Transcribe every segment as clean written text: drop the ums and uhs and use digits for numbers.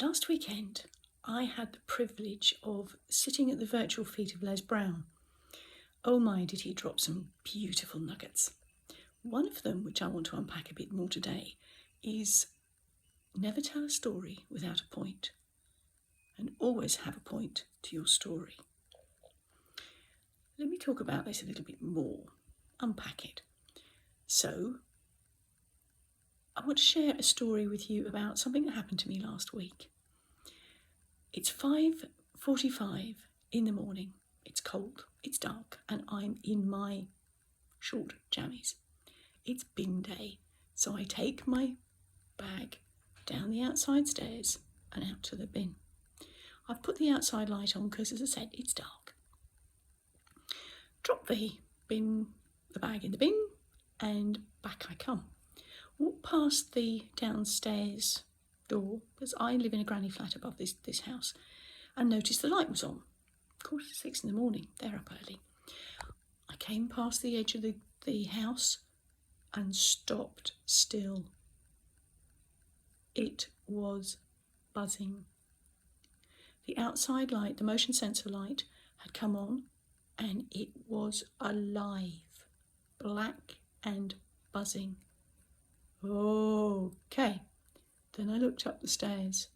Last weekend, I had the privilege of sitting at the virtual feet of Les Brown. Oh my, did he drop some beautiful nuggets. One of them, which I want to unpack a bit more today, is never tell a story without a point, and always have a point to your story. Let me talk about this a little bit more, unpack it. So, I want to share a story with you about something that happened to me last week. It's 5:45 in the morning. It's cold, it's dark, and I'm in my short jammies. It's bin day, so I take my bag down the outside stairs and out to the bin. I've put the outside light on because, as I said, it's dark. Drop the bag in the bin, and back I come. Walk past the downstairs door, because I live in a granny flat above this house, and noticed the light was on. 5:45 in the morning, they're up early. I came past the edge of the house and stopped still. It was buzzing. The outside light, the motion sensor light, had come on, and it was alive, black and buzzing. Okay. Then I looked up the stairs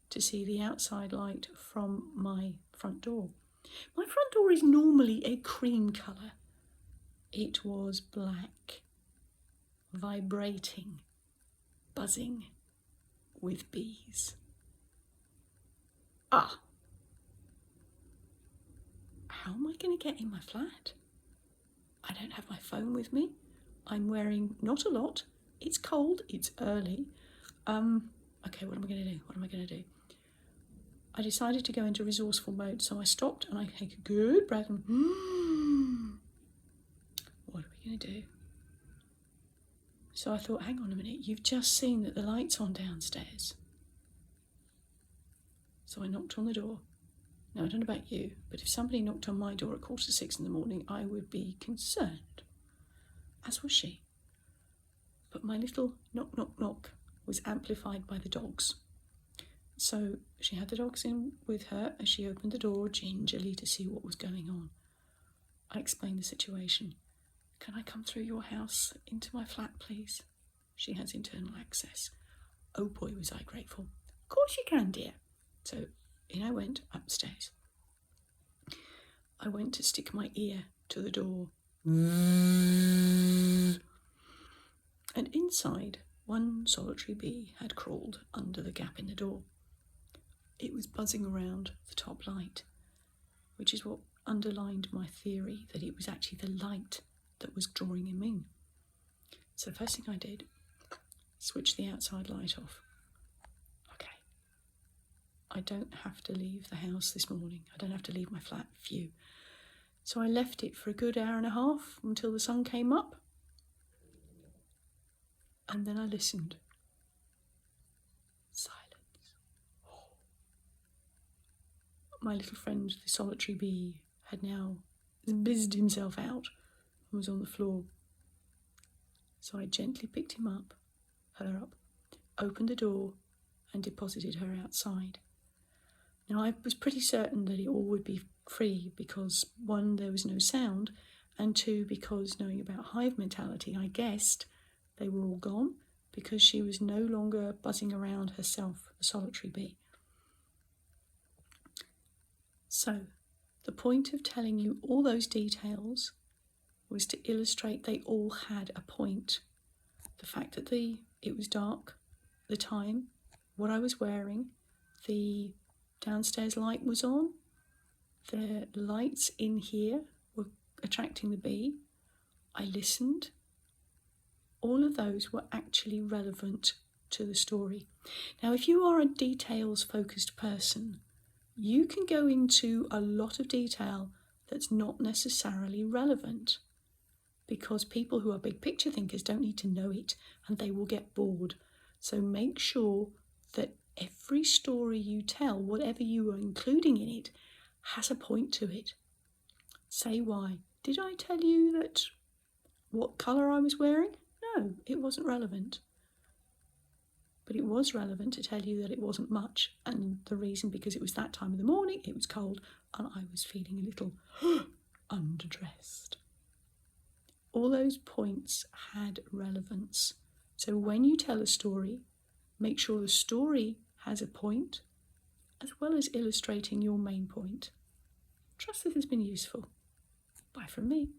to see the outside light from my front door. My front door is normally a cream colour. It was black, vibrating, buzzing with bees. How am I going to get in my flat? I don't have my phone with me. I'm wearing not a lot. It's cold. It's early. Okay, what am I going to do? I decided to go into resourceful mode, so I stopped and I take a good breath and what are we going to do? So I thought, hang on a minute, you've just seen that the light's on downstairs. So I knocked on the door. Now, I don't know about you, but if somebody knocked on my door at 5:45 in the morning, I would be concerned, as was she. But my little knock, knock, knock was amplified by the dogs. So she had the dogs in with her as she opened the door gingerly to see what was going on. I explained the situation. Can I come through your house into my flat, please? She has internal access. Oh boy, was I grateful. Of course you can, dear. So in I went upstairs. I went to stick my ear to the door. And inside, one solitary bee had crawled under the gap in the door. It was buzzing around the top light, which is what underlined my theory that it was actually the light that was drawing him in. So the first thing I did, switch the outside light off. Okay, I don't have to leave the house this morning. I don't have to leave my flat. Phew. So I left it for a good hour and a half until the sun came up. And then I listened. Silence. My little friend, the solitary bee, had now busied himself out and was on the floor. So I gently picked her up, opened the door and deposited her outside. Now, I was pretty certain that it all would be free because, one, there was no sound, and two, because knowing about hive mentality, I guessed they were all gone because she was no longer buzzing around herself, a solitary bee. So, the point of telling you all those details was to illustrate they all had a point. The fact that it was dark, the time, what I was wearing, the downstairs light was on, the lights in here were attracting the bee. I listened. All of those were actually relevant to the story. Now, if you are a details-focused person, you can go into a lot of detail that's not necessarily relevant because people who are big picture thinkers don't need to know it and they will get bored. So make sure that every story you tell, whatever you are including in it, has a point to it. Say why. Did I tell you that what colour I was wearing? No, it wasn't relevant. but it was relevant to tell you that it wasn't much, and the reason because it was that time of the morning, it was cold, and I was feeling a little underdressed. All those points had relevance. So when you tell a story, make sure the story has a point, as well as illustrating your main point. Trust this has been useful. Bye from me.